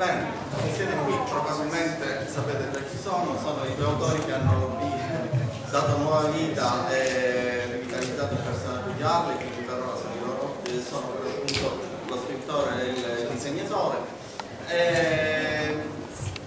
Bene, se siete qui probabilmente sapete già chi sono i due autori che hanno dato nuova vita e rivitalizzato il personaggio di Harley, quindi per ora sono loro, sono per l'appunto lo scrittore e il disegnatore.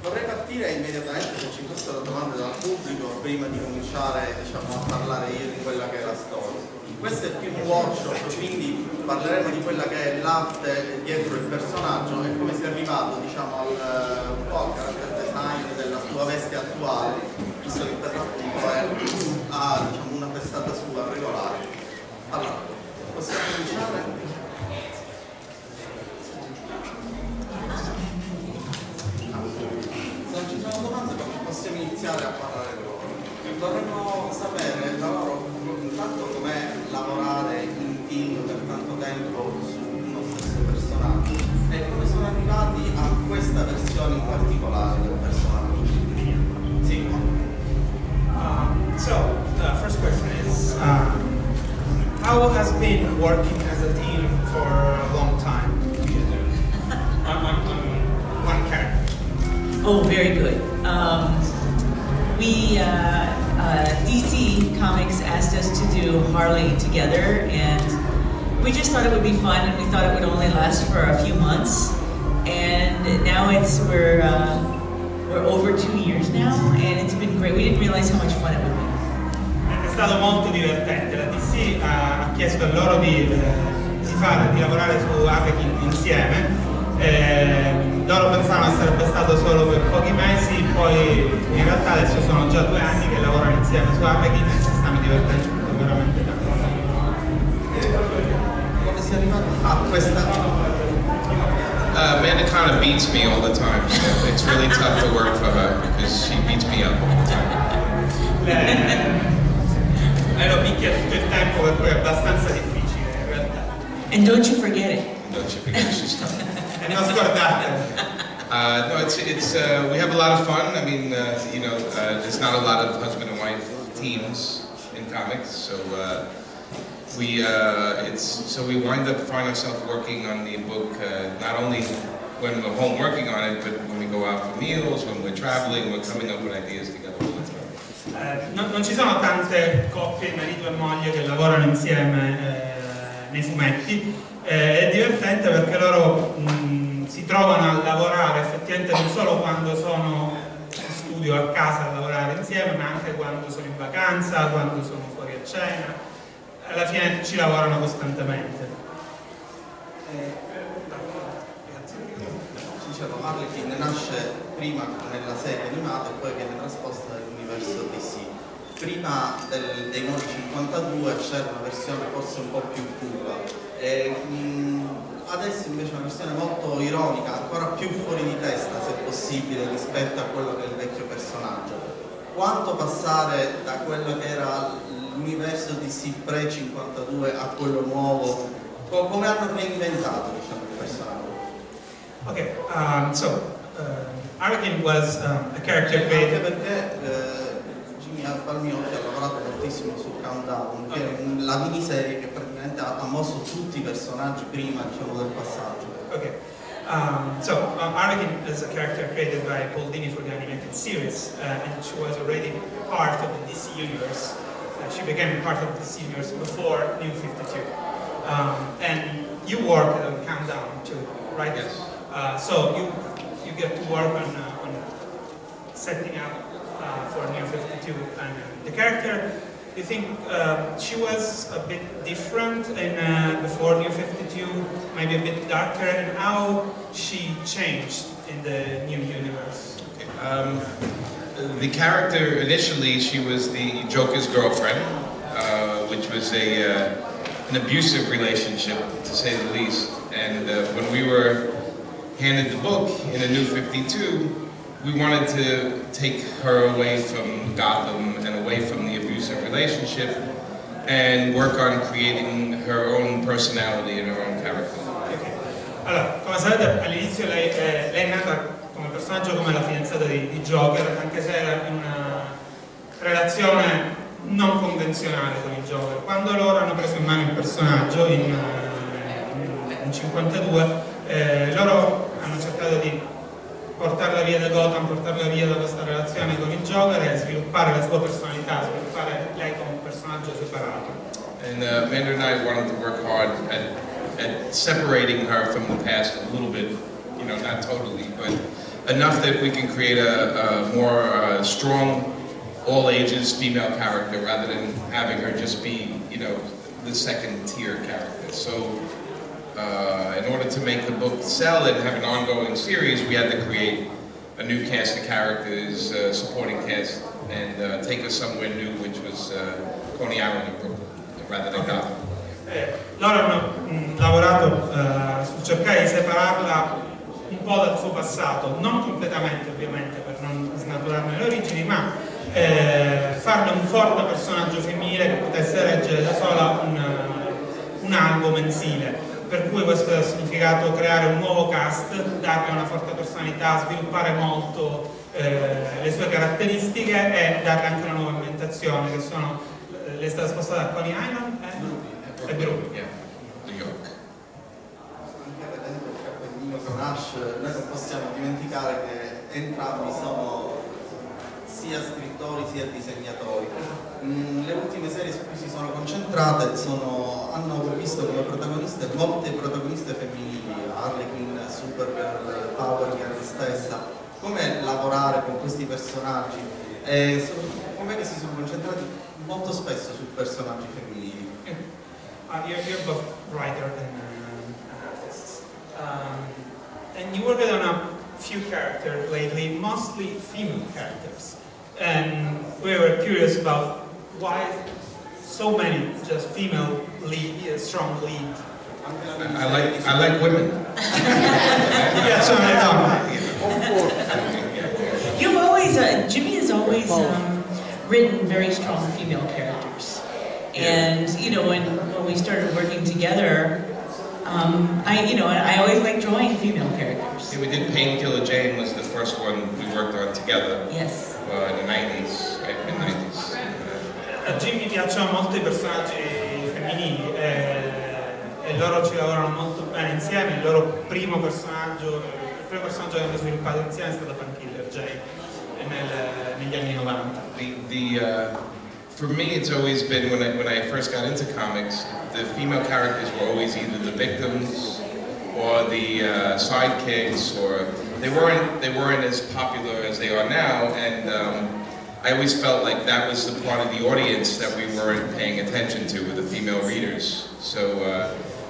Vorrei partire immediatamente, se ci fossero domande dal pubblico, prima di cominciare a parlare io di quella che è la storia. Questo è più un workshop, quindi parleremo di quella che è l'arte dietro il personaggio e come si è arrivato un po' al character design della sua veste attuale, visto che per l'appunto ha una testata sua regolare. Allora, possiamo cominciare? Se non ci sono domande possiamo iniziare a parlare loro. Vorremmo sapere da loro intanto com'è lavorare in team per tanto tempo su uno stesso personaggio e come sono arrivati a questa versione in particolare del personaggio. Sì. So, the first question is, how has been working as a team for a long time on one character? Oh, very good. DC Comics asked us to do Harley together, and we just thought it would be fun, and we thought it would only last for a few months. And now we're over 2 years now, and it's been great. We didn't realize how much fun it would be. È stato molto divertente. La DC ha chiesto a loro di lavorare su Harley Quinn insieme. Loro pensavano sarebbe stato solo per pochi mesi, poi in realtà adesso sono già 2 anni che lavorano insieme su Harley Quinn e si stanno divertendo veramente tanto. Come si è arrivati a questa? Amanda kind of beats me all the time, so it's really tough to work for her because she beats me up all the time. Lei lo picchia tutto il tempo, per cui è abbastanza difficile in realtà. And don't you forget it. Don't you forget she's coming. E non scordate. No, it's we have a lot of fun. I mean, there's not a lot of husband and wife teams in comics, so we wind up find ourselves working on the book not only when we're home working on it, but when we go out for meals, when we're traveling, we're coming up with ideas together all the time. Non ci sono tante coppie, marito e moglie, che lavorano insieme nei fumetti. È divertente perché loro si trovano a lavorare effettivamente non solo quando sono in studio a casa a lavorare insieme, ma anche quando sono in vacanza, quando sono fuori a cena. Alla fine ci lavorano costantemente. Dicevo, Harley Quinn nasce prima nella serie animata e poi viene trasposta nell'universo DC. Prima dei nuovi 52 c'era una versione forse un po' più cupa. Adesso invece è una versione molto ironica, ancora più fuori di testa se possibile rispetto a quello che è il vecchio personaggio. Quanto passare da quello che era l'universo DC pre-52 a quello nuovo, come hanno reinventato il personaggio? Okay, Harley Quinn was a character created. Anche perché Jimmy Palmiotti ha lavorato moltissimo su Countdown, che è la miniserie che praticamente ha mosso tutti i personaggi prima del passaggio. Okay, Harley Quinn is a character created by Paul Dini for the animated series, and she was already part of the DC universe. She became part of the DC universe before New 52. And you worked on Countdown too, right? Yes. So you get to work on setting up for New 52, and the character. Do you think she was a bit different in before New 52, maybe a bit darker, and how she changed in the new universe? The character initially, she was the Joker's girlfriend, which was an abusive relationship, to say the least. And when we were handed the book in a New 52, we wanted to take her away from Gotham and away from the abusive relationship and work on creating her own personality and her own character. Okay. Allora, come sapete, all'inizio lei è nata come personaggio come la fidanzata di Joker, anche se era in una relazione non convenzionale con il Joker. Quando loro hanno preso in mano il personaggio in 52, loro hanno cercato di portarla via da Gotham, portarla via da questa relazione con il Joker e sviluppare la sua personalità, sviluppare lei come un personaggio separato. And Amanda and I wanted to work hard at separating her from the past a little bit, you know, not totally, but enough that we can create a more strong, all ages female character rather than having her just be, you know, the second tier character. So in order to make the book sell and have an ongoing series, we had to create a new cast of characters, supporting cast, and take us somewhere new, which was Coney Island in Brooklyn, rather than Gotham. Loro hanno lavorato su cercare di separarla un po' dal suo passato, non completamente ovviamente per non snaturarne le origini, ma farne un forte personaggio femminile che potesse reggere da sola un albo mensile. Per cui questo ha significato creare un nuovo cast, darle una forte personalità, sviluppare molto le sue caratteristiche e darle anche una nuova ambientazione, che sono, lei è stata spostata a Coney Island e Brooklyn. New York. Anche vedendo il cappellino con Ash, noi non possiamo dimenticare che entrambi sono sia scrittori sia disegnatori. Le ultime serie su cui si sono concentrate hanno visto come protagoniste molte protagoniste femminili, Harley Quinn, Supergirl, Power Girl stessa. Come lavorare con questi personaggi? Com'è che si sono concentrati molto spesso su personaggi femminili? You're both writer and artists. And you worked on a few characters lately, mostly female characters. And we were curious about why so many just female lead, strong lead. I like women. You've always, Jimmy has always written very strong female characters. And you know, when we started working together, I always like drawing female characters. Yeah, we did Painkiller Jane was the first one we worked on together. Yes. In the 90s, right, mid-90s. A Jimmy piacciono molto i personaggi femminili e loro ci lavorano molto bene insieme. Il loro primo personaggio che hanno sviluppato insieme è stato Painkiller Jane negli anni 90. For me, it's always been when I first got into comics, the female characters were always either the victims or the sidekicks, or they weren't as popular as they are now, and I always felt like that was the part of the audience that we weren't paying attention to, with the female readers. So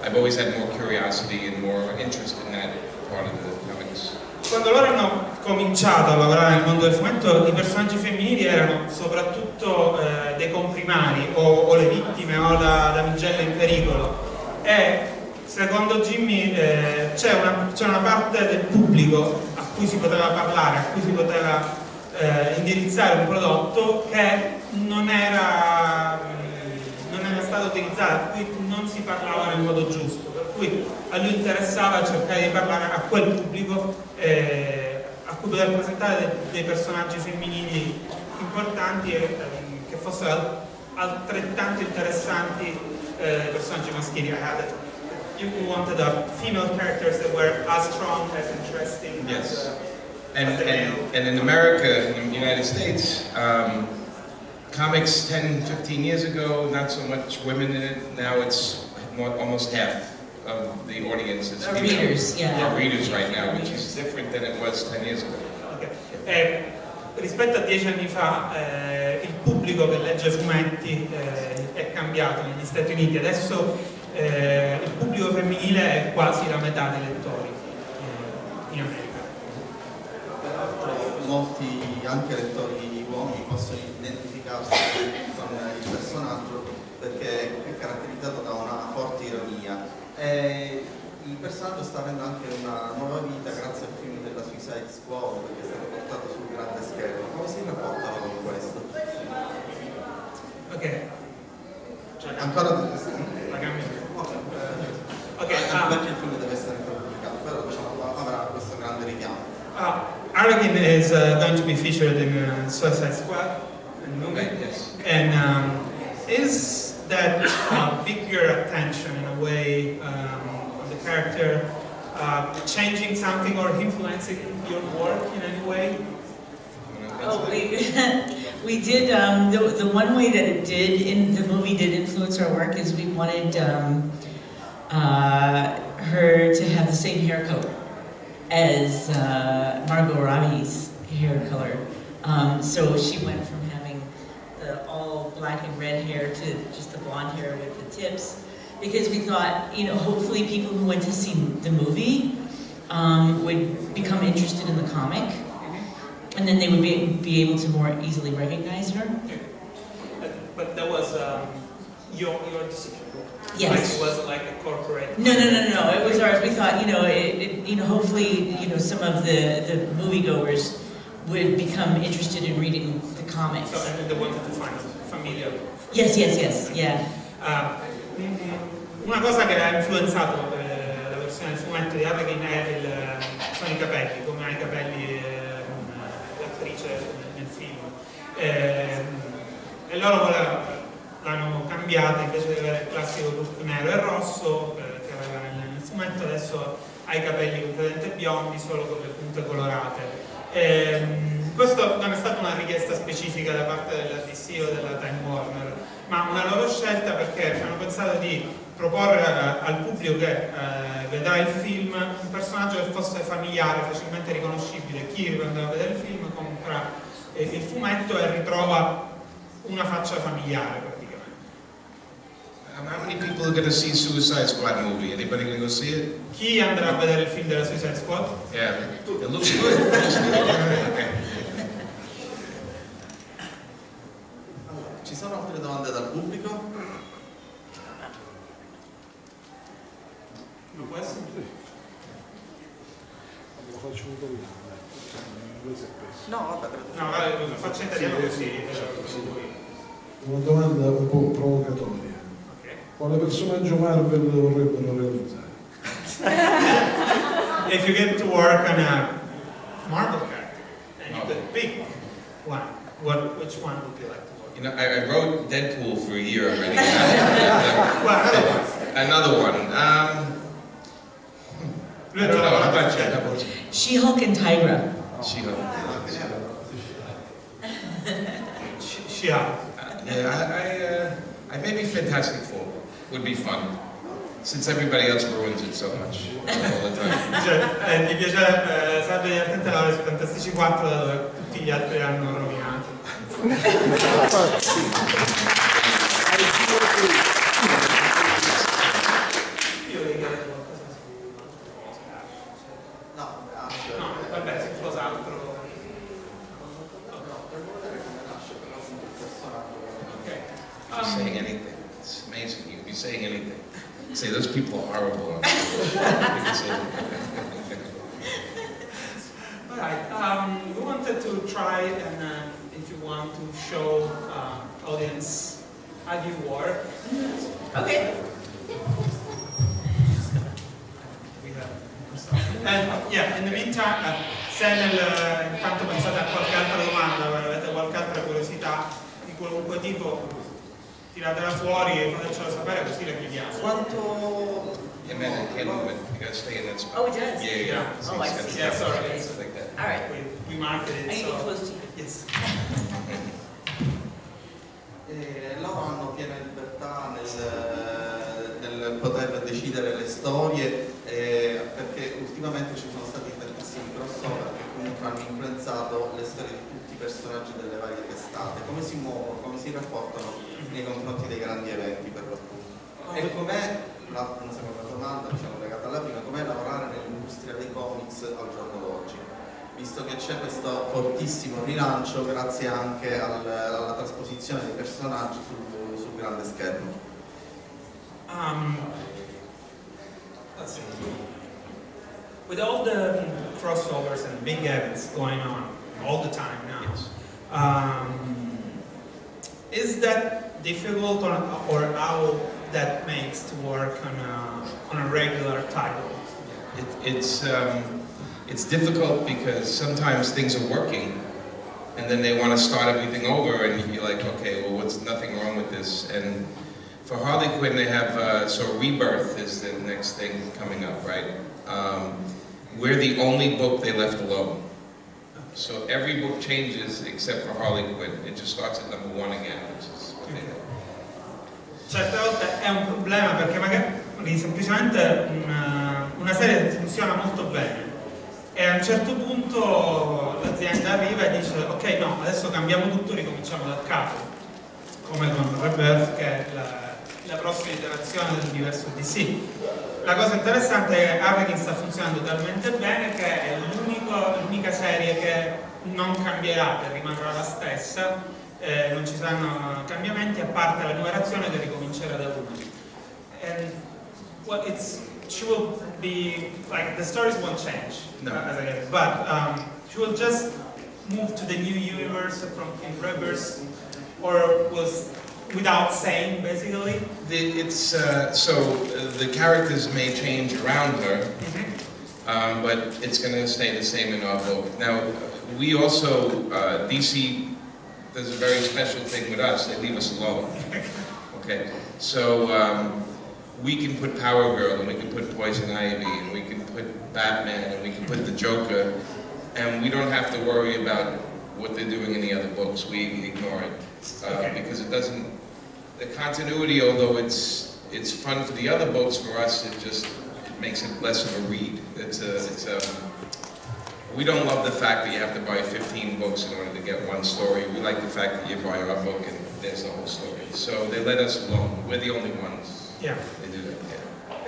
I've always had more curiosity and more interest in that part of the comics. Quando loro hanno cominciato a lavorare nel mondo del fumetto, i personaggi femminili erano soprattutto dei comprimari o le vittime o la damigella in pericolo, e secondo Jimmy c'è una parte del pubblico a cui si poteva parlare, a cui si poteva indirizzare un prodotto che non era stato utilizzato, a cui non si parlava nel modo giusto, per cui a lui interessava cercare di parlare a quel pubblico, a cui poter presentare dei personaggi femminili importanti e che fossero altrettanto interessanti personaggi maschili. You wanted female characters that were as strong, as interesting. Yes. And in America, in the United States, comics 10, 15 years ago, not so much women in it. Now it's almost half of the audience is female. Readers, yeah. Readers right now, which is different than it was 10 years ago. Okay. Rispetto a 10 anni fa, il pubblico che legge fumetti è cambiato negli Stati Uniti. Adesso il pubblico femminile è quasi la metà dei lettori in America. Molti anche lettori uomini possono identificarsi con il personaggio perché è caratterizzato da una forte ironia, e il personaggio sta avendo anche una nuova vita grazie al film della Suicide Squad, che è stato portato sul grande schermo. Come si rapportano con questo? Ok. Ancora la cambio. perché il film deve essere pubblicato, però diciamo avrà questo grande richiamo. Harley Quinn is going to be featured in Suicide Squad, in the movie. Yes. And is that bigger attention in a way on the character changing something or influencing your work in any way? Oh, we did, the one way that it did, the movie did influence our work is we wanted her to have the same hair color as Margot Robbie's hair color. So she went from having the all black and red hair to just the blonde hair with the tips, because we thought, you know, hopefully people who went to see the movie would become interested in the comic, and then they would be able to more easily recognize her. But that was your decision? Yes. Like it wasn't like a corporate... No, it was ours. We thought, you know, you know, hopefully, you know, some of the moviegoers would become interested in reading the comics. So, and they wanted to find familiar. Yes, yeah. Una cosa che ha influenzato la versione del fumetto di Harley Quinn sono i capelli, come ha i capelli l'attrice nel film. E loro l'hanno cambiata, invece di avere il classico look nero e rosso che aveva nel fumetto, adesso ha i capelli completamente biondi, solo con le punte colorate. Questo non è stata una richiesta specifica da parte della DC o della Time Warner, ma una loro scelta, perché hanno pensato di proporre al pubblico che vedrà il film un personaggio che fosse familiare, facilmente riconoscibile. Chi andrà a vedere il film compra il fumetto e ritrova una faccia familiare praticamente. How many people are going to see Suicide Squad movie? Anybody going to go see it? Chi andrà a vedere il film della Suicide Squad? Yeah, it looks good. It looks good. Okay. Ci sono altre domande dal pubblico? Non può essere? Lo faccio un po' di No, vabbè, No, lo faccio in italiano così. Una domanda un po' provocatoria. Okay. Quale personaggio Marvel vorrebbero realizzare? If you get to work on a Marvel character and you could pick one, which one would you like to work on? You know, I wrote Deadpool for a year already. Well, Another one. I don't know. How about you? How about you? She-Hulk and Tigra. She-Hulk. Yeah. Yeah, I maybe Fantastic Four would be fun, since everybody else ruins it so much all the time. Mi piacerebbe, sarebbe divertente lavorare su Fantastici 4 da dove tutti gli altri hanno rovinato. Io vorrei chiedere qualcosa su... No, vabbè, su cos'altro. Saying anything. It's amazing. You could be saying anything. Say those people are horrible. You can say Alright, we wanted to try and if you want to show audience how you work. Okay. And yeah, in the meantime, se intanto pensate a qualche altra domanda, avete qualche altra curiosità di qualunque tipo, tiratela fuori e fatecelo sapere, così le chiediamo. Quanto... Yeah, man, I can't move it. You gotta stay in that spot. Oh, it does? Yeah. Oh, I see. Yeah, sorry. It's like that. All right. We marked it. I need to get close to you. Yes. Loro hanno piena libertà nel poter decidere le storie, perché ultimamente ci sono stati tantissimi crossover che comunque hanno influenzato le storie di tutti i personaggi delle varie testate. Come si muovono, come si rapportano nei confronti dei grandi eventi per l'appunto. E com'è, una seconda domanda, diciamo legata alla prima, com'è lavorare nell'industria dei comics al giorno d'oggi? Visto che c'è questo fortissimo rilancio grazie anche alla trasposizione dei personaggi sul grande schermo. Let's see. With all the crossovers and big events going on all the time now, is that difficult or how that makes to work on a regular title? It's difficult because sometimes things are working and then they want to start everything over and you're like, okay, well, what's nothing wrong with this? And For Harley Quinn, they have, so Rebirth is the next thing coming up, right? We're the only book they left alone. So every book changes except for Harley Quinn. It just starts at number 1 again, which is what they have. Certe volte è un problema perché magari semplicemente una serie funziona molto bene e a un certo punto l'azienda arriva e dice ok, no, adesso cambiamo tutto, ricominciamo da capo, come con Rebirth, che è la prossima iterazione dell'universo DC. La cosa interessante è che Harley Quinn sta funzionando talmente bene che è l'unica serie che non cambierà, che rimarrà la stessa, non ci saranno cambiamenti a parte la numerazione che ricomincerà da 1. And well, she will be like the stories won't change, no. As I guess, but she will just move to the new universe from in Rebirth, or was without saying, basically. The characters may change around her, but it's going to stay the same in our book. Now, we also, DC does a very special thing with us. They leave us alone. Okay, so we can put Power Girl, and we can put Poison Ivy, and we can put Batman, and we can put the Joker, and we don't have to worry about what they're doing in the other books. We ignore it because it doesn't. The continuity, although it's fun for the other books, for us it makes it less of a read. We don't love the fact that you have to buy 15 books in order to get one story. We like the fact that you buy our book and there's the whole story. So they let us alone. We're the only ones. Yeah. They do that.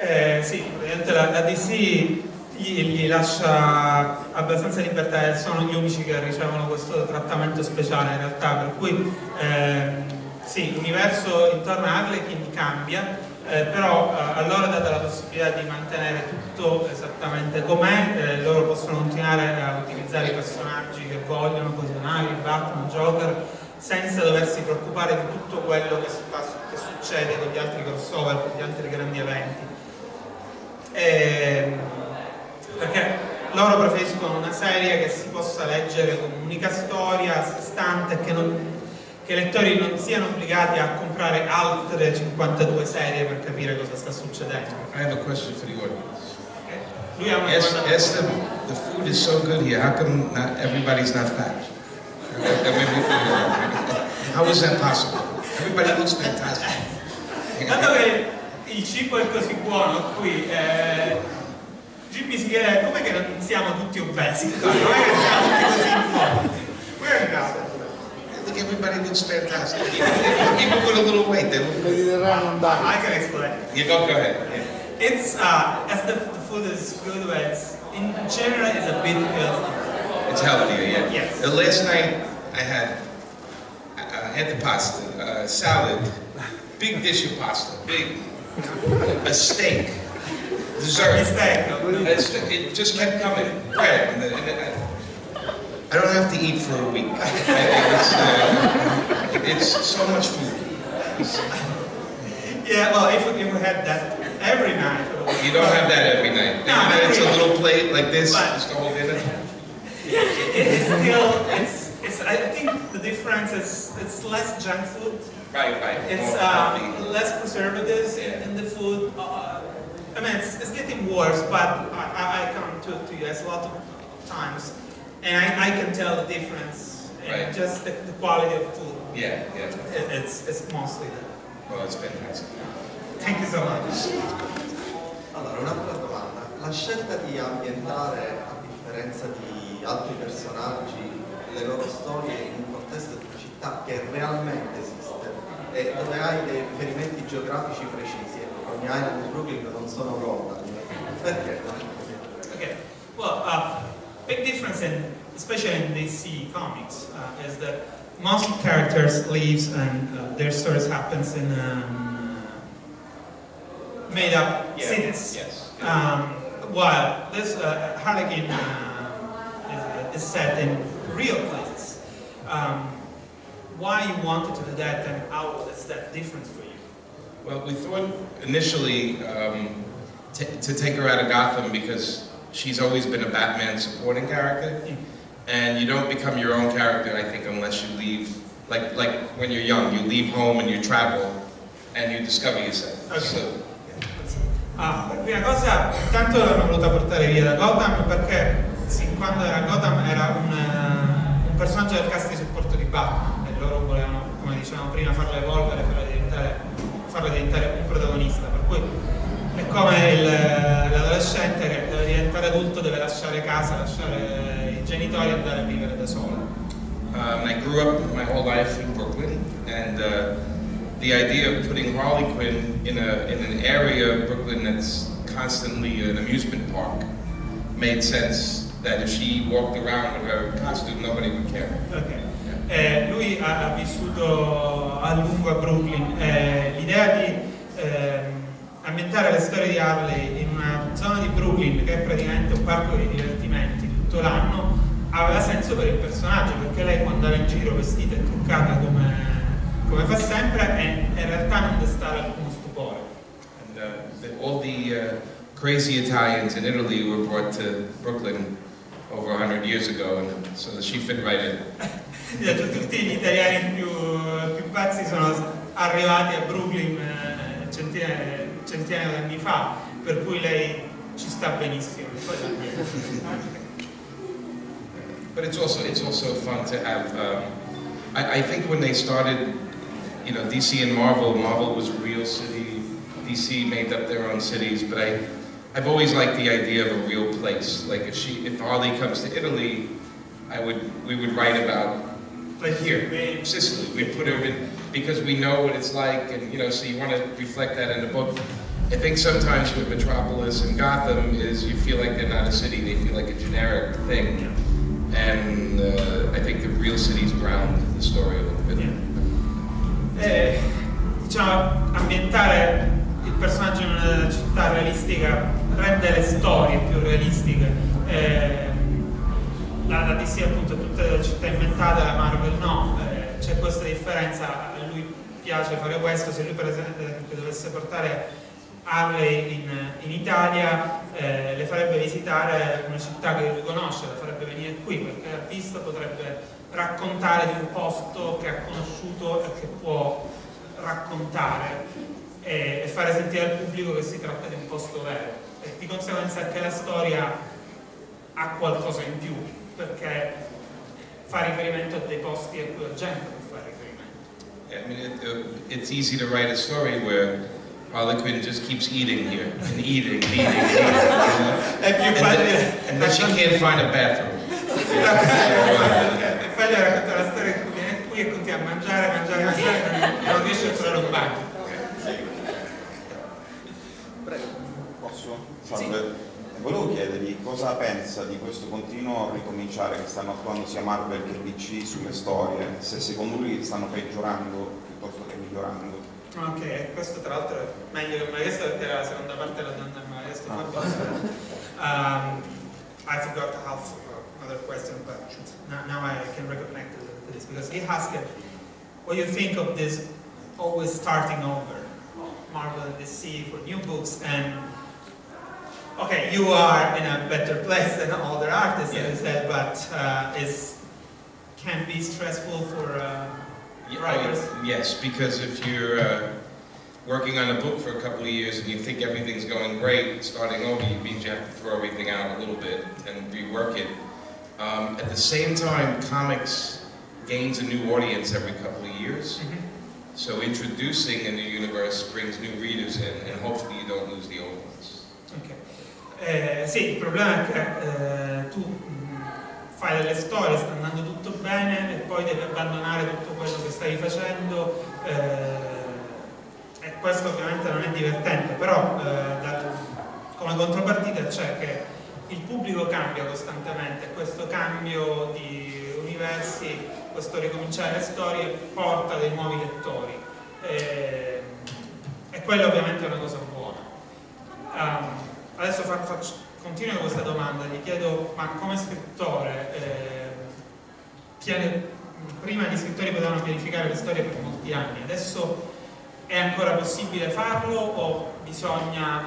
Yeah. Sì, ovviamente la DC gli lascia abbastanza libertà, sono gli unici che ricevono questo trattamento speciale in realtà, per cui sì, l'universo intorno a Harley Quinn cambia, però a loro è data la possibilità di mantenere tutto esattamente com'è, loro possono continuare a utilizzare i personaggi che vogliono, Poison Ivy, Batman, Joker, senza doversi preoccupare di tutto quello che succede con gli altri crossover, con gli altri grandi eventi. Perché loro preferiscono una serie che si possa leggere come un'unica storia a sé stante, che i lettori non siano obbligati a comprare altre 52 serie per capire cosa sta succedendo. I have a question for the audience. Okay. Lui ha una domanda. Yes, the food is so good here. How come not everybody's not fat? How is that possible? Everybody looks fantastic. Dato che il cibo è così buono qui, Jimmy si chiede com'è che non siamo tutti obesi, com'è che siamo tutti così in forma? Where now? Look, everybody looks fantastic. Even with a little weight, they look good. I can explain. You go ahead. Yeah. It's as the food is good, but it's, in general it's a bit healthy. It's healthier, yeah. Yes. Last night I had the pasta, salad, big dish of pasta, a steak, dessert. It just kept coming. Bread. I don't have to eat for a week. It's so much food. Yeah, well, if we had that every night. You don't have that every night. No, it's a little plate like this, just the whole dinner. It's still, I think the difference is it's less junk food. Right. It's less preservatives in the food. I mean, it's getting worse, but I come to US a lot of times, and I can tell the difference in just the quality of food. Yeah. It's mostly that. Well, it's fantastic. Thank you so much. Allora, un'altra domanda. La scelta di ambientare, a differenza di altri personaggi, le loro storie in un contesto di una città che realmente esiste e dove hai dei riferimenti geografici precisi, Coney Island e Brooklyn non sono Gotham. Perché? Okay. Well, big difference especially in DC comics, is that most characters lives and their stories happens in made-up cities. Yes. While this Harley Quinn is set in real places. Why you wanted to do that, and how is that different for you? Well, we thought initially to take her out of Gotham because she's always been a Batman supporting character, and you don't become your own character, I think, unless you leave. Like when you're young, you leave home and you travel, and you discover yourself. Okay. So, per prima cosa, intanto l'hanno voluta portare via da Gotham perché sin quando era Gotham era un personaggio del cast di supporto di Batman e loro volevano, come dicevamo prima, farlo evolvere, farlo diventare un protagonista, per cui è come l'adolescente che deve diventare adulto, deve lasciare casa, lasciare i genitori e andare a vivere da solo. I grew up my whole life in Brooklyn, and the idea of putting Harley Quinn in an area of Brooklyn that's constantly an amusement park made sense. That if she walked around with her costume, nobody would care. Okay. Lui ha vissuto a lungo a Brooklyn. L'idea di ambientare le storie di Harley in una zona di Brooklyn che è praticamente un parco di divertimenti tutto l'anno aveva senso per il personaggio, perché lei può andare in giro vestita e truccata come fa sempre e in realtà non destare alcuno stupore. And all the crazy Italians in Italy were brought to Brooklyn over 100 years ago, and so she fit right in. Tutti gli italiani più pazzi sono arrivati a Brooklyn centinaia di anni fa, per cui lei ci sta benissimo. But it's also fun to have. I think when they started, you know, DC and Marvel was a real city. DC made up their own cities, but I've always liked the idea of a real place. Like if Harley comes to Italy, we would write about like here, Sicily. We put her in because we know what it's like, and you know, so you want to reflect that in the book. I think sometimes with Metropolis and Gotham is you feel like they're not a city; they feel like a generic thing. And I think the real cities ground the story a little bit. Diciamo, ambientare il personaggio in una città realistica rende le storie più realistiche. La DC appunto tutte le città inventate, la Marvel no, c'è questa differenza, a lui piace fare questo. Se lui per esempio dovesse portare Harley in Italia, le farebbe visitare una città che lui conosce, la farebbe venire qui perché ha visto, potrebbe raccontare di un posto che ha conosciuto e che può raccontare e fare sentire al pubblico che si tratta di un posto vero, e di conseguenza anche la storia ha qualcosa in più perché fa riferimento a dei posti a cui la gente può fare riferimento. I mean, it's easy to write a story where Harley Quinn just keeps eating here and eating. You know? and then she can't find a bathroom. È facile raccontare la storia in cui viene qui e continua a mangiare e non riesce a trovare un bagno. Prego. Posso? Salve. Sì. Volevo chiedergli cosa pensa di questo continuo ricominciare che stanno attuando sia Marvel che DC sulle storie, se secondo lui stanno peggiorando piuttosto che migliorando. Ok, questo tra l'altro è meglio che me l'ha chiesto perché era la seconda parte della domanda che me l'ha chiesto. I forgot half another question, but now I can reconnect to this because he asked what you think of this always starting over, Marvel and DC for new books, and okay, you are in a better place than other artists, as you said, but it can be stressful for writers. Yes, because if you're working on a book for a couple of years and you think everything's going great, starting over means you have to throw everything out a little bit and rework it. At the same time, comics gains a new audience every couple of years. Mm-hmm. So introducing a new universe brings new readers in, and hopefully you don't lose the old ones. Okay. Sì, il problema è che tu fai delle storie, sta andando tutto bene e poi devi abbandonare tutto quello che stavi facendo, e questo ovviamente non è divertente, però come contropartita c'è che il pubblico cambia costantemente, questo cambio di universi, questo ricominciare le storie porta dei nuovi lettori, e quello ovviamente è una cosa buona. Adesso continuo questa domanda, gli chiedo, ma come scrittore, prima gli scrittori potevano pianificare le storie per molti anni, adesso è ancora possibile farlo o bisogna,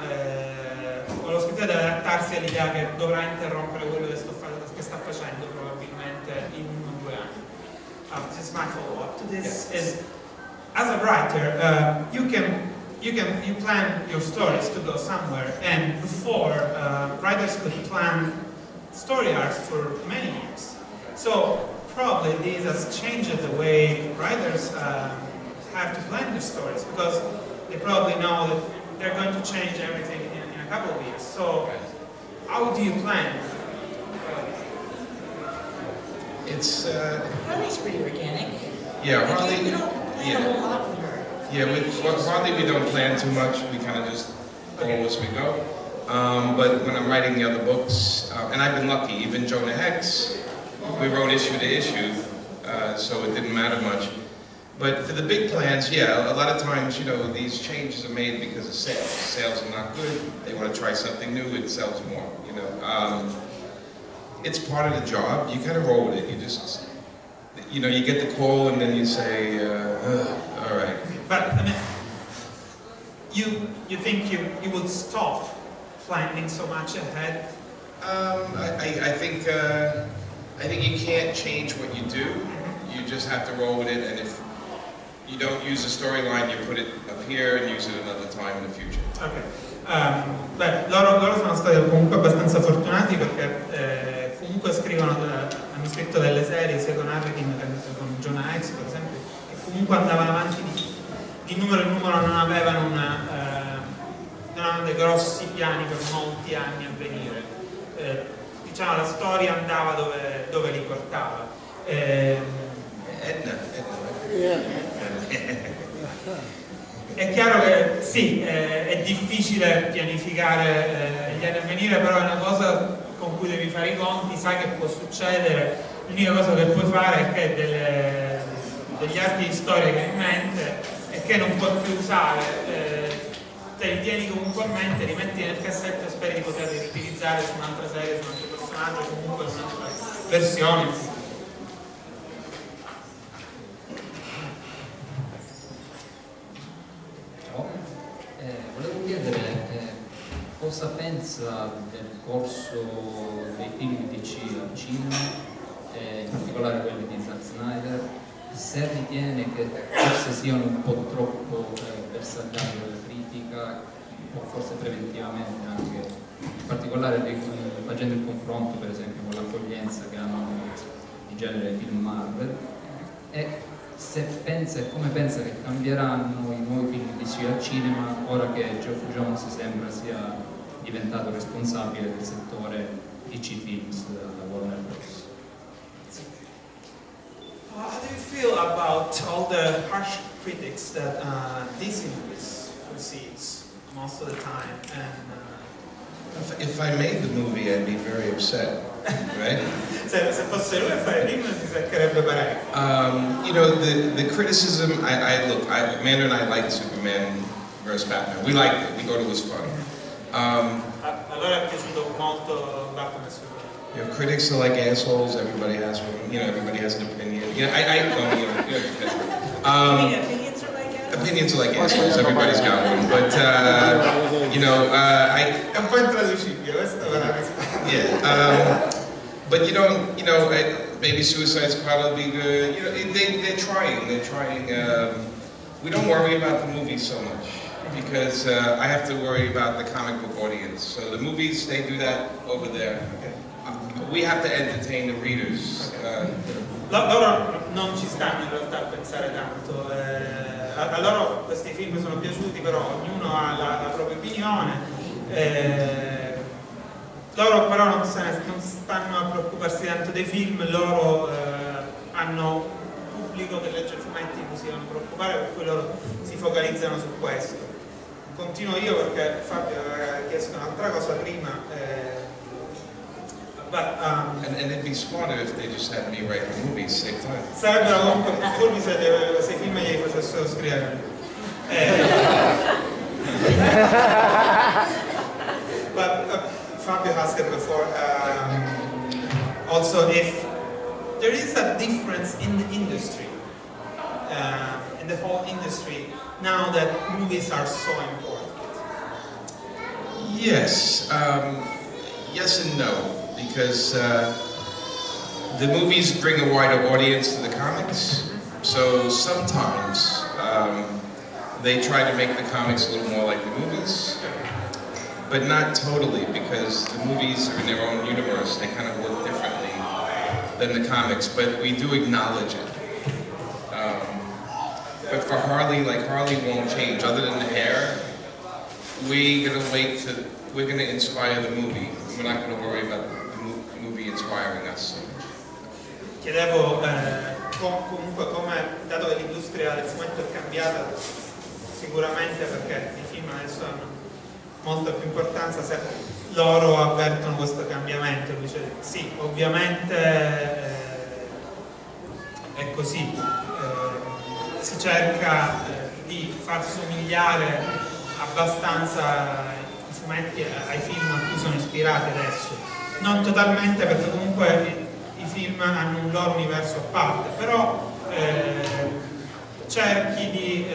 o lo scrittore deve adattarsi all'idea che dovrà interrompere quello che sta facendo probabilmente in 1 o 2 anni? This is my follow-up to this. Is, as a writer, you can you plan your stories to go somewhere, and before writers could plan story arcs for many years. So probably this has changed the way writers have to plan their stories, because they probably know that they're going to change everything in a couple of years. So how do you plan? It's Harley's pretty organic. yeah, Like, Harley. you don't plan a whole lot with her. Yeah, with Harley we don't plan too much. We kind of just go as we go. But when I'm writing the other books, and I've been lucky, even Jonah Hex, we wrote issue to issue, so it didn't matter much. But for the big plans, yeah, a lot of times, you know, these changes are made because of sales. Sales are not good. They want to try something new. It sells more. You know, it's part of the job. You kind of roll with it. You just, you know, you get the call and then you say, all right. But I mean, you think you would stop planning so much ahead? I think you can't change what you do. You just have to roll with it, and if you don't use a storyline, you put it up here and use it another time in the future. Ok. Beh, loro sono stati comunque abbastanza fortunati perché comunque scrivono, hanno scritto delle serie sia con Harley Quinn che con Jonah Hex, per esempio, che comunque andavano avanti di numero in numero, non avevano dei grossi piani per molti anni a venire. Diciamo, la storia andava dove li portava. Etna. È chiaro che sì, è difficile pianificare gli anni a venire, però è una cosa con cui devi fare i conti, sai che può succedere. L'unica cosa che puoi fare è che degli archi di storia che hai in mente e che non puoi più usare, te li tieni comunque a mente, li metti nel cassetto e speri di poterli riutilizzare su un'altra serie, su un altro personaggio, comunque su un'altra versione. Volevo chiedere cosa pensa del corso dei film DC al cinema, in particolare quelli di Zack Snyder, se ritiene che forse siano un po' troppo bersagliati dalla critica, o forse preventivamente anche, in particolare facendo il confronto per esempio con l'accoglienza che hanno in genere i film Marvel, e se pensa e come pensa che cambieranno i nuovi film di DC al cinema ora che Geoff Jones sembra sia diventato responsabile del settore DC Films alla Warner Bros. How do you feel about all the harsh critics that DC movies receives most of the time? And If I made the movie, I'd be very upset, right? se fosse lui a fare il film si seccherebbe parecchio. You know, the criticism, Amanda and I liked Superman vs. Batman. We liked it. We thought it was fun. Allora è piaciuto molto Batman e Superman. You know, critics are like assholes. Everybody has one. You know, everybody has an opinion. You know, Opinions are like that? opinions are like assholes. Everybody's got one. But you know, È un po' intraducibile, questo è veramente. yeah. But you know, maybe Suicide Squad will be good. You know, they're trying. They're trying. We don't worry about the movies so much because I have to worry about the comic book audience. So the movies, they do that over there. We have to entertain the readers. Loro non ci stanno in realtà a pensare tanto. A loro questi film sono piaciuti, però ognuno ha la propria opinione. Loro però non stanno a preoccuparsi tanto dei film, loro hanno un pubblico che legge fumetti di cui si devono preoccupare, per cui loro si focalizzano su questo. Continuo io perché Fabio aveva chiesto un'altra cosa prima. And it'd be smarter if they just had me write the movies, save time. Sarebbero comunque più furbi se i film glieli facessero scrivere. But Fabio asked it before, also if there is a difference in the industry, in the whole industry, now that movies are so important. Yes, yes and no. Because the movies bring a wider audience to the comics, so sometimes they try to make the comics a little more like the movies, but not totally, because the movies are in their own universe. They kind of work differently than the comics, but we do acknowledge it. But for Harley, like Harley won't change. Other than the hair, we're gonna inspire the movie. We're not gonna worry about the movie inspiring us. Chiedevo comunque come, dato che l'industria del fumetto è cambiata, sicuramente perché i film adesso hanno molta più importanza, se loro avvertono questo cambiamento. Dice sì, ovviamente è così, si cerca di far somigliare abbastanza i fumetti ai film a cui sono ispirati adesso, non totalmente, perché comunque i film hanno un loro universo a parte, però cerchi di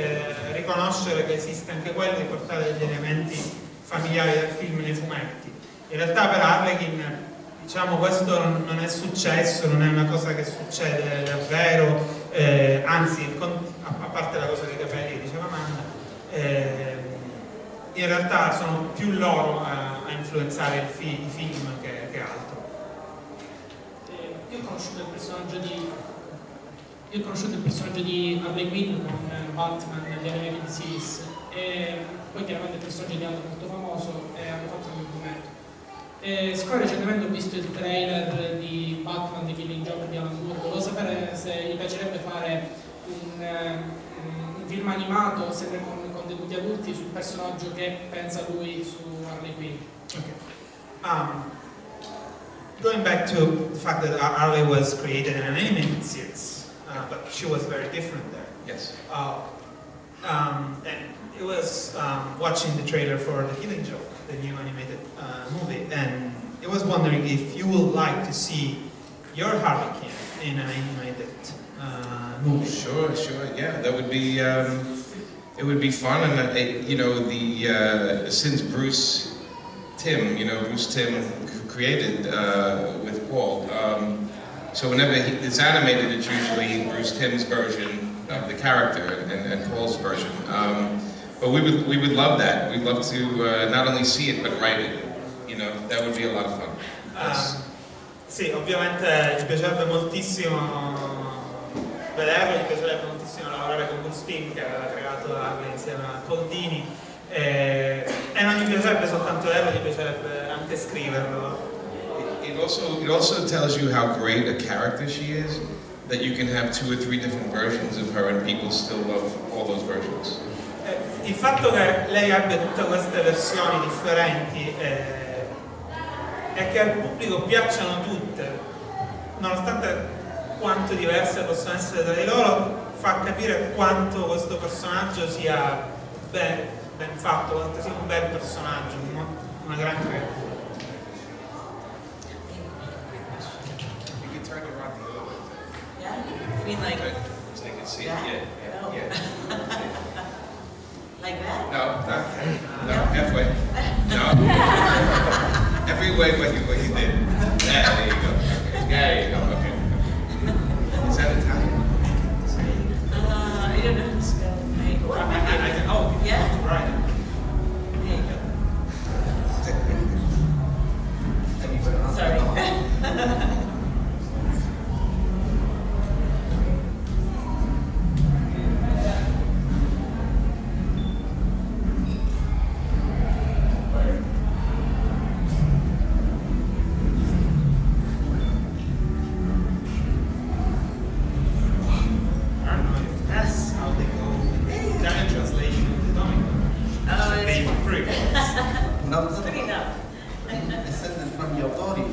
riconoscere che esiste anche quello, di portare degli elementi familiari del film nei fumetti. In realtà per Harley Quinn, diciamo, questo non è successo, non è una cosa che succede davvero, anzi, a parte la cosa dei capelli che diceva Amanda, in realtà sono più loro a influenzare i film che altro. Io ho conosciuto il personaggio di Harley Quinn con Batman di Animated Series, e poi chiaramente il personaggio è diventato molto famoso e hanno fatto anche un fumetto. Siccome recentemente ho visto il trailer di Batman di Killing Joke di Alan Moore, volevo sapere se gli piacerebbe fare un film animato sempre con contenuti adulti sul personaggio che pensa lui su Harley Quinn. Okay. Going back to the fact that Harley was created in an animated series, but she was very different there. Yes. And it was watching the trailer for The Killing Joke, the new animated movie, and it was wondering if you would like to see your Harley Quinn in an animated movie. Sure, yeah, that would be, it would be fun, and you know, since Bruce Timm who created with Paul, so whenever it's animated, it's usually Bruce Timm's version of the character and Paul's version. But we would love that. We'd love to not only see it, but write it. You know, that would be a lot of fun. Yes. Sì, ovviamente mi piacerebbe moltissimo vederlo, mi piacerebbe moltissimo lavorare con Bruce Timm, che aveva creato Harley insieme a Paul Dini, e non mi piacerebbe soltanto vederlo, mi piacerebbe anche scriverlo. It also tells you how great a character she is, that you can have 2 or 3 different versions of her and people still love all those versions. Il fatto che lei abbia tutte queste versioni differenti e che al pubblico piacciono tutte, nonostante quanto diverse possono essere tra di loro, fa capire quanto questo personaggio sia ben fatto, quanto sia un bel personaggio, una gran creatura. Yeah? You mean like So you can see that? it, No. yeah. Like that? No, halfway. No. Every way what you did. Yeah, there you go. There you go, okay. Is that Italian? I don't know how to spell. Oh, Yeah? right. There you go. Sorry. Essendo entrambi autori,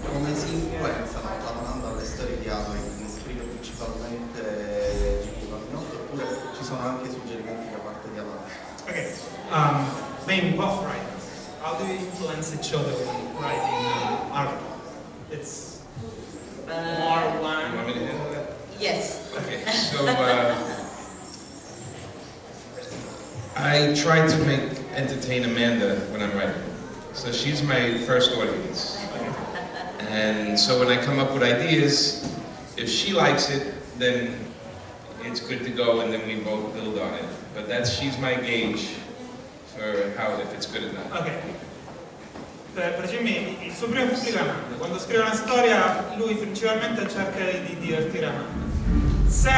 come si influenzano la domanda alle storie di Harley? Ne scrive principalmente Jimmy Palmiotti, oppure ci sono anche suggerimenti da parte di Alan? Okay, being both writers, how do you influence each other when writing art? It's more You want one. me to handle that? Yes. Okay, so I try to entertain Amanda when I'm writing. So she's my first audience. And so when I come up with ideas, if she likes it, then it's good to go, and then we both build on it. But she's my gauge for if it's good or not. Ok. Per Jimmy, il suo primo pubblico è Amanda. Quando scrive una storia, lui principalmente cerca di divertire Amanda. Se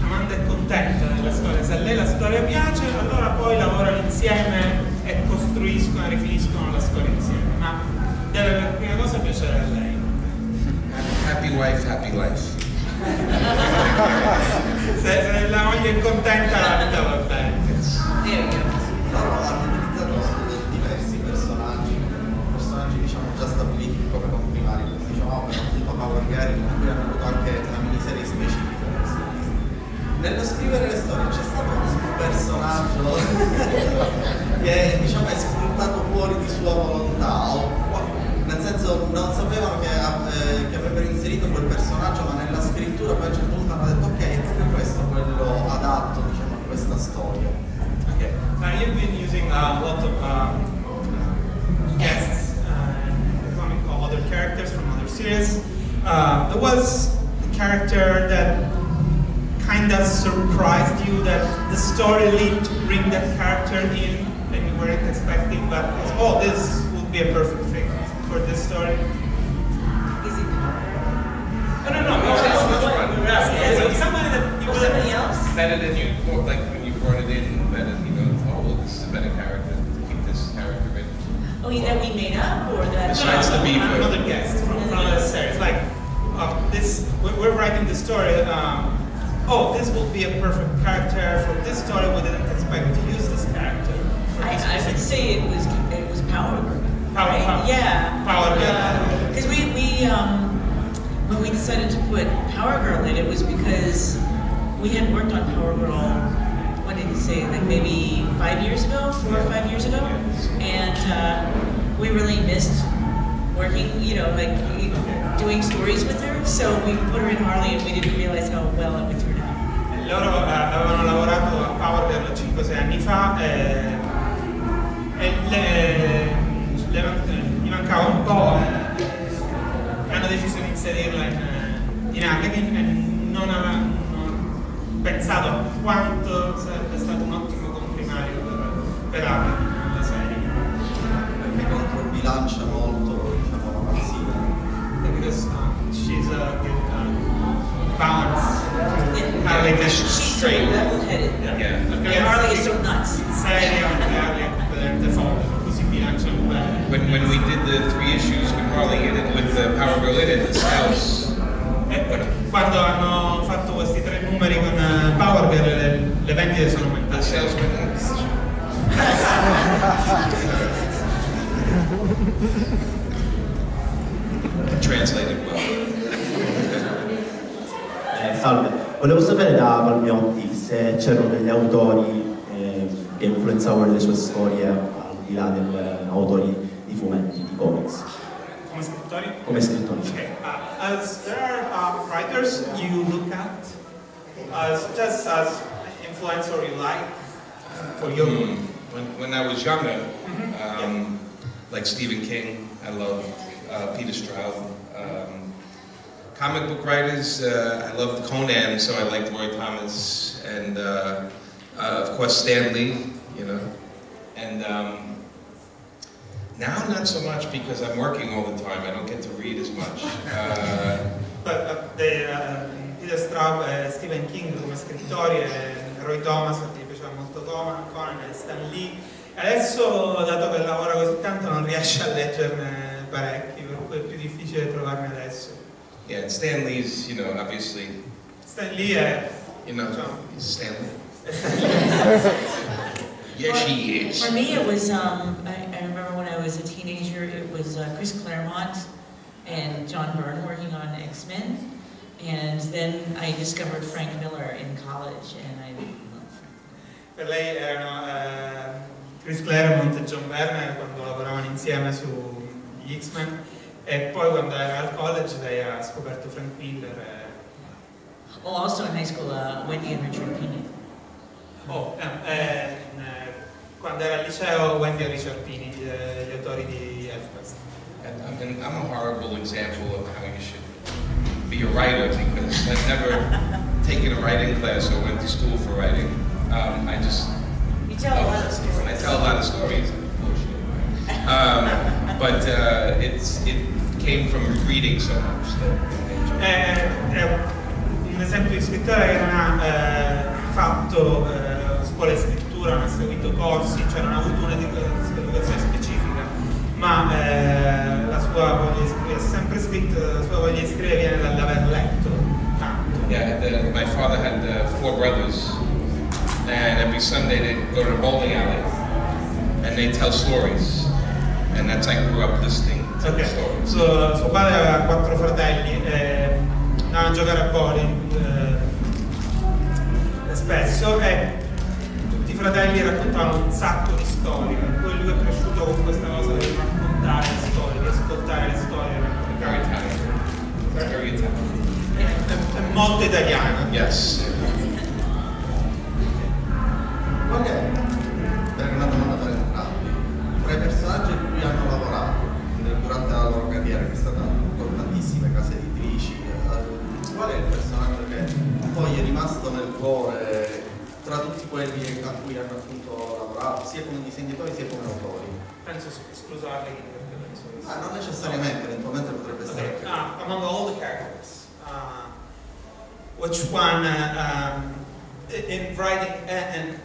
Amanda è contenta della storia, se a lei la storia piace, allora poi lavorano insieme e costruiscono e rifiniscono la storia insieme. Ma deve per prima cosa piacere a lei. Happy wife, happy life. Se la moglie è contenta, la vita va bene. Loro hanno utilizzato diversi personaggi diciamo già stabiliti come comprimari, come diciamo per appunto Power Girl, con cui hanno avuto anche una miniserie specifica. Nello scrivere le storie c'è stato un personaggio che diciamo è spuntato fuori di sua volontà, nel senso non sapevano che avrebbero inserito quel personaggio, ma nella scrittura poi a un certo punto hanno detto ok, è proprio questo quello adatto diciamo a questa storia. Okay. You've been using a lot of guests, comic or other characters from other series. There was a character that kind of surprised you that the story lead to bring that character in and you weren't expecting, but oh, this would be a perfect fit for this story. Is it No. Somebody that you somebody else? Better than you, like when you brought it in, better, oh, well, this is a better character. Keep this character in. Oh, that we made up, or that? Besides the beaver. Another guest from another series. Like we're writing the story. Oh, this will be a perfect character for this story. We didn't expect to use this character. I would say it was Power Girl. Power. Yeah. Power Girl. Because we when we decided to put Power Girl in, it was because we had worked on Power Girl. What did you say? Like maybe 5 years ago, 4 or 5 years ago, and we really missed working. Like doing stories with her. So we put her in Harley, and we didn't realize how well it would turn out. Loro avevano lavorato a Power Girl 5-6 anni fa e gli mancava un po' e hanno deciso di inserirla in Hacking e non avevano pensato a quanto sarebbe stato un ottimo comprimario per Hacking nella serie. Perché controbilancia molto diciamo la mazzina. Because she's a good balance. Harley is straight. Level-headed. Yeah. And Harley is so nuts. Seria, Harley è completamente folle, così bilanciano bene. When we did the 3 issues with Harley in it, with the Power Girl in it, the sales. Quando hanno fatto questi 3 numeri con Power Girl, le vendite sono aumentate. The sales went up. Translated well. Salve, volevo sapere da Palmiotti se c'erano degli autori che influenzavano le sue storie al di là degli autori di fumetti, di comics. Come scrittori? Come scrittori. Okay. As there are writers you look at just as influencer you like for your When I was younger, like Stephen King, I loved Peter Straub. Comic book writers, I loved Conan, so I liked Roy Thomas, and of course Stan Lee, And now not so much because I'm working all the time. I don't get to read as much. Peter Straub e Stephen King come scrittori, e Roy Thomas perché gli piaceva molto Conan e Stan Lee. Adesso, dato che lavora così tanto, non riesce a leggerne parecchi, per cui è più difficile trovarne adesso. Yeah, and Stan Lee's, obviously. Stan Lee è, he's Stan Lee. Yes, he is. For me, it was, I remember when I was a teenager, it was Chris Claremont and John Byrne working on X-Men. And then I discovered Frank Miller in college, and I loved Frank Miller. Per lei erano Chris Claremont e John Byrne quando lavoravano insieme sugli X-Men, e poi quando era al college lei ha scoperto Frank Miller. Oh, also in high school, Wendy and Richard Pini. Quando era al liceo, Wendy e Richard Pini, gli autori di Elfquest. And I'm a horrible example of how you should be a writer, because I never taken a writing class or went to school for writing. I just You tell a lot of stories. I tell a lot of stories. But it came from reading so much. È un esempio di scrittore che non ha fatto scuola di scrittura, non ha seguito corsi, cioè non ha avuto un'educazione specifica, ma la sua voglia di scrivere, ha sempre scritto, la sua voglia di scrivere viene dall'aver letto tanto. Yeah, my father had 4 brothers, and every Sunday they'd go to the bowling alley, and they'd tell stories, and that's I grew up listening to the stories. Suo padre aveva 4 fratelli e andavano a giocare a bowling spesso e tutti i fratelli raccontavano un sacco di storie, per cui lui è cresciuto con questa cosa di raccontare le storie, di ascoltare le storie. Very Italian. È molto italiano. Yes. Qual è, per una domanda per entrambi, tra i personaggi in cui hanno lavorato durante la loro carriera, che è stata con tantissime case editrici, qual è il personaggio che poi è rimasto nel cuore tra tutti quelli a cui hanno appunto lavorato, sia come disegnatori sia come autori? Penso escluso Harley Quinn, perché penso che Non necessariamente, eventualmente potrebbe essere. Among all the characters, which one in writing and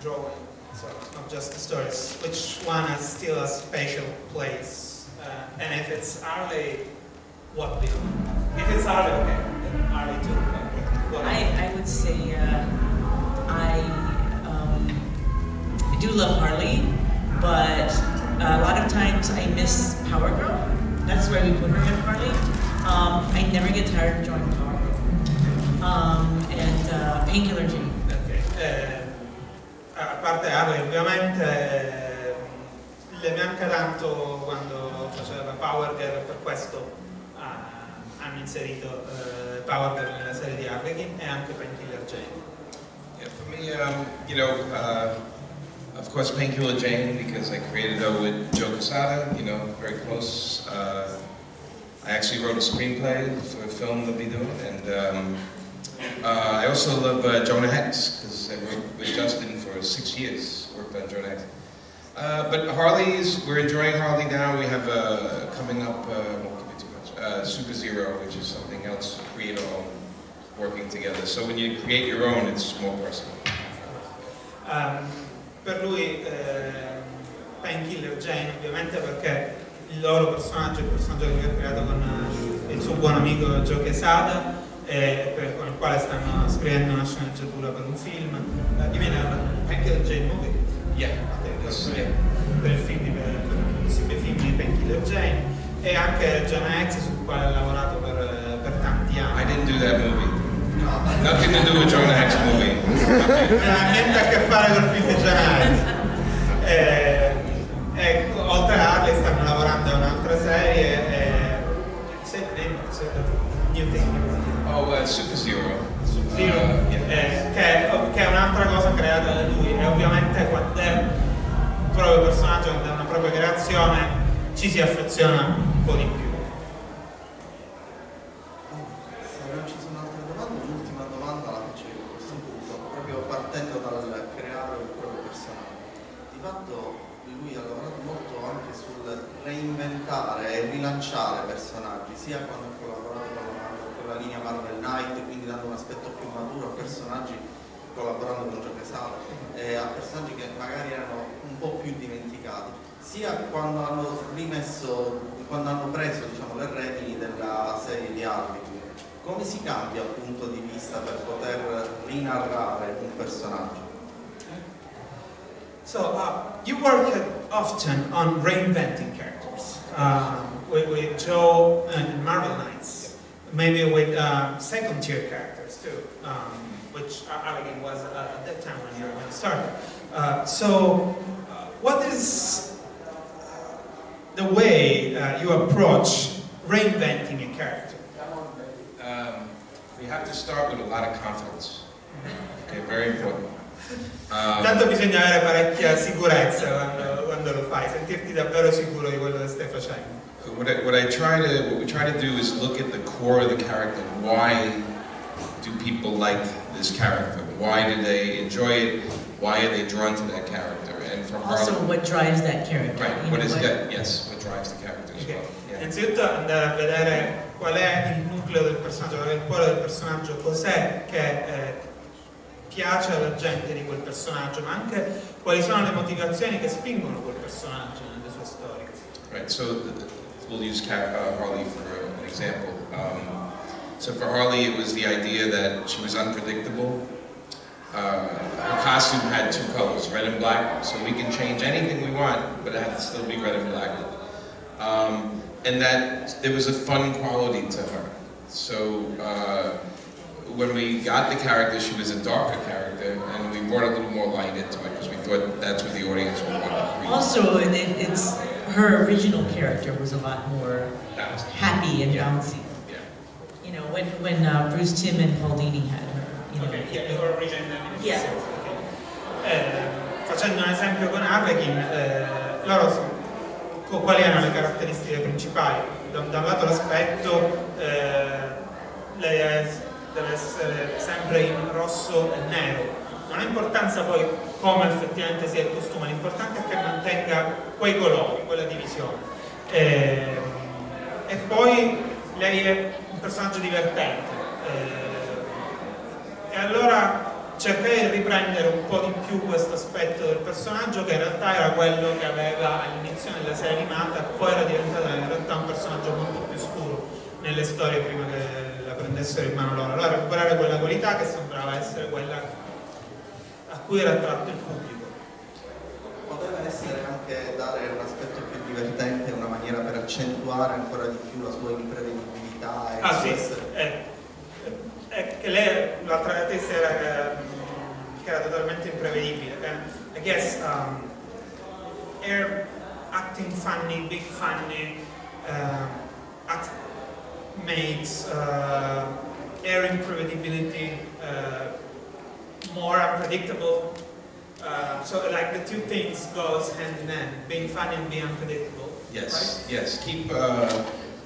drawing, so it's not just the stories, which one has still a special place, and if it's Harley, what do you know? If it's Harley, okay, then Harley too. I would say I do love Harley, but a lot of times I miss Power Girl. That's why we put her in Harley. I never get tired of drawing Power Girl. And Painkiller Jane. Okay. A parte Harley, ovviamente le manca tanto quando faceva Power Girl, per questo hanno inserito Power Girl nella serie di Harley Quinn e anche Painkiller Jane. Yeah, for me, you know, of course, Painkiller Jane, because I created her with Joe Quesada, you know, very close. I actually wrote a screenplay for a film that we'll be doing, and I also love Jonah Hex, because I worked with Justin for 6 years, worked on Jonah Hex. But Harley's, we're enjoying Harley now. We have coming up, won't give it too much, Super Zero, which is something else, create our own, working together. So when you create your own, it's more personal. Per lui Painkiller Jane, ovviamente, perché il loro personaggio è il personaggio che lui ha creato con il suo buon amico Joe Quesada, con il quale stanno scrivendo una sceneggiatura per un film. Gli viene Painkiller Jane movie? Yeah. Per il film per il possibile film di Painkiller Jane, e anche Jonah Hex, sul quale ha lavorato per tanti anni. I didn't do that movie. Nothing to do with Jonah Hex movie. Non ha niente a che fare col film di Jonah Hex. E oltre a Harley stanno lavorando a un'altra serie, New Thing. Super Zero. Zero, che è un'altra cosa creata da lui, e ovviamente quando è un proprio personaggio, quando è una propria creazione, ci si affeziona un po' di più. Se non ci sono altre domande, l'ultima domanda la faccio io a questo punto, proprio partendo dal creare il proprio personaggio. Di fatto lui ha lavorato molto anche sul reinventare e rilanciare personaggi, sia quando ha collaborato con la linea Marvel Knight, quindi dando un aspetto più maturo a personaggi, collaborando con Joe Quesada, e a personaggi che magari erano un po' più dimenticati, sia quando hanno preso, diciamo, le redini della serie di Harley Quinn. Come si cambia il punto di vista per poter rinarrare un personaggio? So, you work often on reinventing characters, with Joe and Marvel Knights, maybe with second-tier characters too, which Harley Quinn was at that time when you were going to start. What is the way you approach reinventing a character? You have to start with a lot of confidence. Okay, very important. Tanto bisogna avere parecchia sicurezza quando lo fai, sentirti davvero sicuro di quello che stai facendo. What we try to do is look at the core of the character, why do people like this character? Why do they enjoy it? Why are they drawn to that character? And from also, what drives that character? Right. What is that? Yes. What drives the character as well? Yeah. Innanzitutto andare a vedere qual è il nucleo del personaggio, qual è il cuore del personaggio, cos'è che piace alla gente di quel personaggio, ma anche quali sono le motivazioni che spingono quel personaggio nelle sue storie. Right. So we'll use Harley for an example. So for Harley, it was the idea that she was unpredictable. Her costume had two colors, red and black, so we can change anything we want, but it had to still be red and black. And that there was a fun quality to her. So when we got the character, she was a darker character, and we brought a little more light into it because we thought that's what the audience would want to read. Also, it's her original character was a lot more happy and bouncy. Yeah. You know, when Bruce Timm and Paul Dini had her. You know, Okay, yeah, her original. Yeah. Facendo un esempio con Harlequin, loro quali erano le caratteristiche principali? Da un lato l'aspetto, lei deve essere sempre in rosso e nero. Non ha importanza poi come effettivamente sia il costume, l'importante è che mantenga quei colori, quella divisione. E poi lei è un personaggio divertente. E allora cercai di riprendere un po' di più questo aspetto del personaggio, che in realtà era quello che aveva all'inizio nella serie animata, poi era diventato in realtà un personaggio molto più scuro nelle storie prima che la prendessero in mano loro. Allora recuperare quella qualità che sembrava essere quella a cui era attratto il pubblico. Poteva essere anche dare un aspetto più divertente, una maniera per accentuare ancora di più la sua imprevedibilità e Sì, essere... che lei, l'altra caratteristica era che era totalmente imprevedibile. I guess her acting funny, big funny, makes her imprevedibility more unpredictable. So like the two things goes hand in hand, being funny and being unpredictable. Yes, right? yes. Keep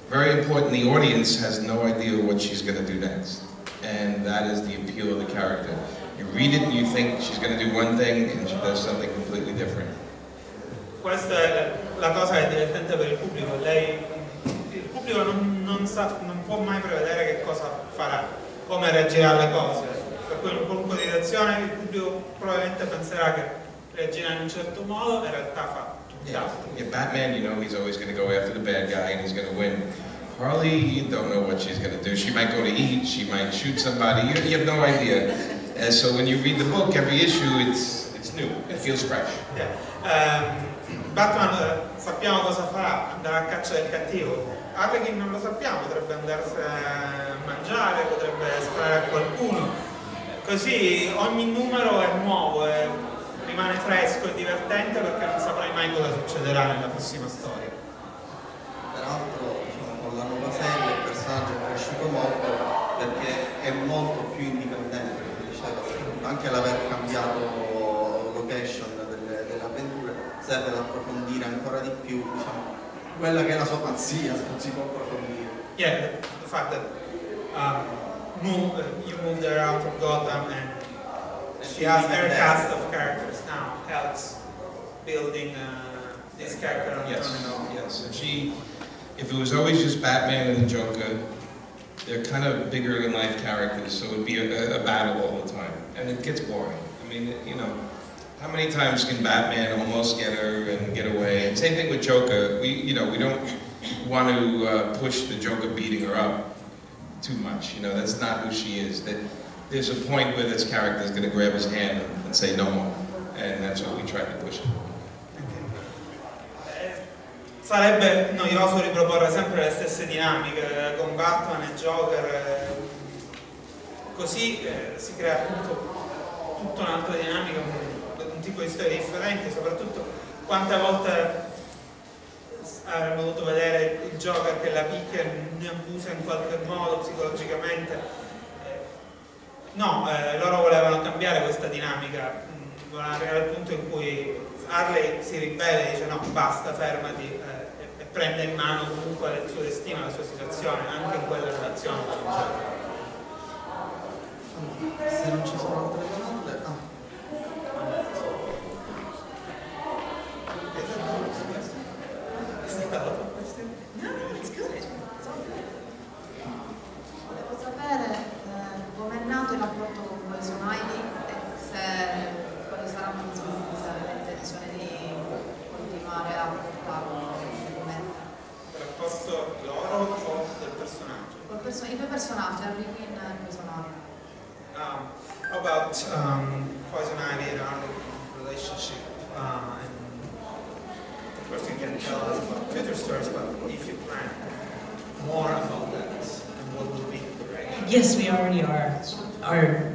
very important. The audience has no idea what she's going to do next, and that is the appeal of the character. You read it and you think she's going to do one thing, and she does something completely different. Questa è la cosa che è divertente per il pubblico. Il pubblico non può mai prevedere che cosa farà, come reagirà alle cose. Per cui in un qualunque situazione il pubblico probabilmente penserà che reagirà in un certo modo e in realtà fa tutt'altro. Yeah, Batman, you know, he's always going to go after the bad guy and he's going to win. Harley, you don't know what she's going to do. She might go to eat, she might shoot somebody, you have no idea. And so when you read the book, every issue, it's new, it feels fresh. Yeah. Batman sappiamo cosa farà, andrà a caccia del cattivo. Harley non lo sappiamo, potrebbe andarsene a mangiare, potrebbe sparare a qualcuno. Così ogni numero è nuovo, rimane fresco e divertente perché non saprai mai cosa succederà nella prossima storia. Peraltro, diciamo, con la nuova serie il personaggio è cresciuto molto perché è molto più indipendente, come dicevo, anche l'aver cambiato location delle avventure serve ad approfondire ancora di più, diciamo, quella che è la sua pazzia, se non si può approfondire. Yeah, the fact that you moved her out of Gotham and she has her cast of characters now helps building this character on Yes, her own. yes. If it was always just Batman and the Joker, they're kind of bigger than life characters, so it would be a battle all the time, and it gets boring. I mean, you know, how many times can Batman almost get her and get away? And same thing with Joker. We don't want to push the Joker beating her up too much. You know, that's not who she is. That there's a point where this character is going to grab his hand and say no more, and that's what we try to push. Sarebbe noioso riproporre sempre le stesse dinamiche con Batman e Joker, così si crea appunto tutta un'altra dinamica, un tipo di storia differente, soprattutto quante volte avremmo dovuto vedere il Joker che la picchia e ne abusa in qualche modo psicologicamente. No, loro volevano cambiare questa dinamica, volevano arrivare al punto in cui Harley si ribella e dice no, basta, fermati, e prende in mano comunque il suo destino, la sua situazione, anche in quella relazione con il Joker. Se non ci sono altre domande... Volevo sapere come è nato il rapporto con Poison Ivy e quali saranno se avete intenzione di continuare a portarlo nei fumetti. Il rapporto loro o del personaggio? I due personaggi, Harley Quinn e Poison Ivy. About Poison Ivy and our relationship, and of course you can tell us about future stories, but if you plan more about that and what will be the direction. Yes, we already are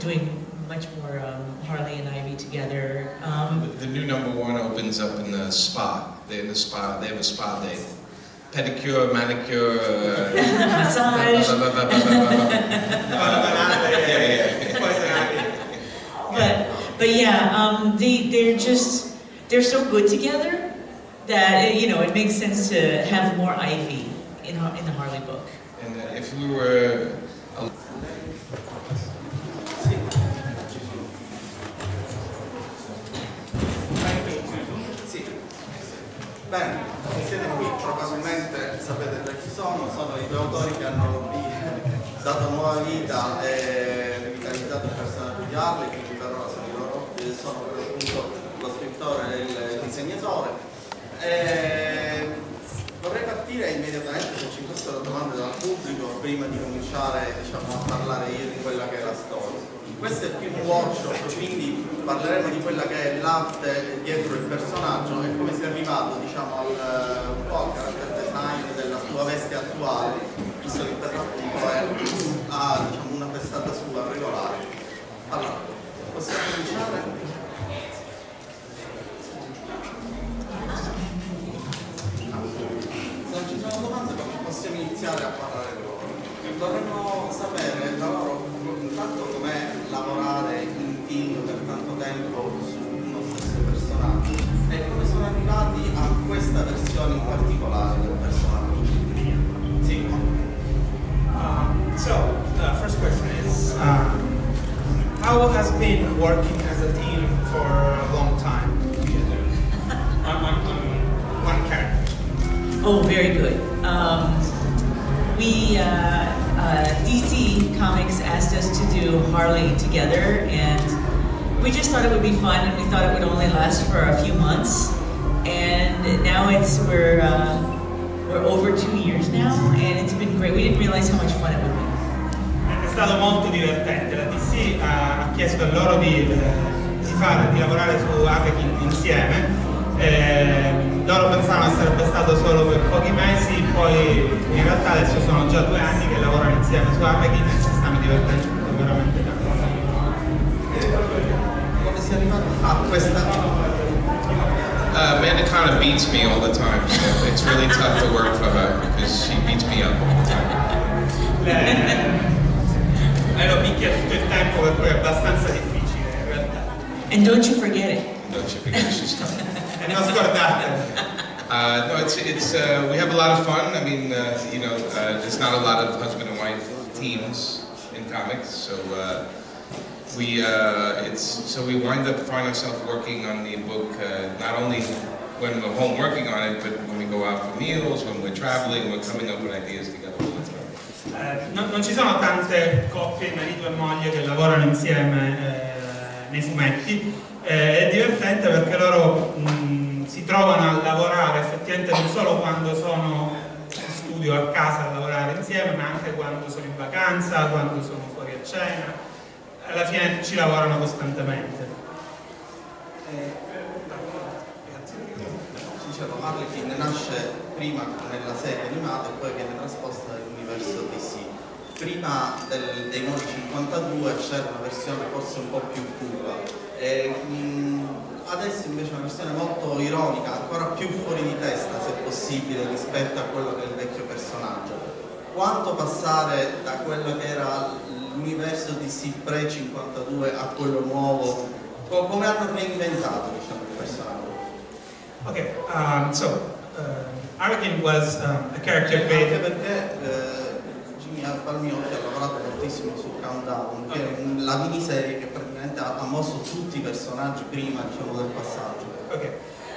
doing much more Harley and Ivy together. The new #1 opens up in the spa. They have a spa day. Pedicure, manicure, massage. But yeah, they're so good together that it makes sense to have more Ivy in the Harley book. And if we were Bene, siete qui, probabilmente sapete già chi sono i due autori che hanno dato nuova vita e rivitalizzato il personaggio di Harley, quindi per ora sono appunto lo scrittore e il disegnatore. Vorrei partire immediatamente, se ci fossero domande dal pubblico, prima di cominciare a parlare io di quella che è la storia. Questo è il primo workshop, quindi parleremo di quella che è l'arte dietro il personaggio e come si è arrivato un po' al character design della sua veste attuale, visto che per l'appunto ha una testata sua regolare. Allora, possiamo cominciare? Se non ci sono domande possiamo iniziare a parlare loro. Vorremmo sapere da loro intanto com'è lavorare in team per tanto tempo su uno stesso personaggio e come sono arrivati a questa versione in particolare del personaggio. Sì. So, the first question is, how has been working as a team for a long time on one character? Oh, very good. DC Comics asked us to do Harley together, and we just thought it would be fun, and we thought it would only last for a few months. And now we're over 2 years now, and it's been great. We didn't realize how much fun it would be. È stato molto divertente. La DC ha chiesto a loro di lavorare su Harley Quinn insieme. Loro pensavano che sarebbe stato solo per pochi mesi, poi in realtà adesso sono già 2 anni che lavorano insieme su Harley Quinn e ci stanno divertendo veramente tanto. Come si è arrivati a questa? Amanda kind of beats me all the time, so it's really tough to work for her because she beats me up all the time. Lei lo picchia tutto il tempo, per cui è abbastanza difficile in realtà. And don't you forget it. Don't you forget she's tough. E non scordate. No, we have a lot of fun. I mean, there's not a lot of husband and wife teams in comics, so we find ourselves working on the book not only when we're home working on it, but when we go out for meals, when we're traveling, we're coming up with ideas together all the time. Non ci sono tante coppie, marito e moglie, che lavorano insieme nei fumetti. È divertente perché loro si trovano a lavorare effettivamente non solo quando sono in studio a casa a lavorare insieme, ma anche quando sono in vacanza, quando sono fuori a cena. Alla fine ci lavorano costantemente. Dicevo, Harley Quinn nasce prima nella serie animata e poi viene trasposta nell'universo DC. Prima dei nuovi 52 c'era una versione forse un po' più cupa. Adesso invece è una versione molto ironica, ancora più fuori di testa se possibile rispetto a quello che è il vecchio personaggio. Quanto passare da quello che era l'universo DC pre-52 a quello nuovo, come hanno reinventato il personaggio? Okay, Harley Quinn was a character Anche created. perché Jimmy Palmiotti ha lavorato moltissimo sono su Countdown, che è la miniserie che praticamente ha mosso tutti i personaggi prima, diciamo, del passaggio. Okay.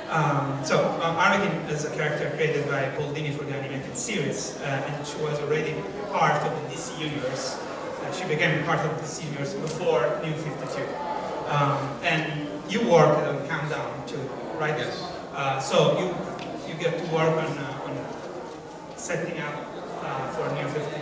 Harley Quinn is a character created by Paul Dini for the animated series, and she was already part of the DC universe. She became part of the DC universe before New 52. And you worked on Countdown too, right? Yes. So you get to work on setting up for New 52.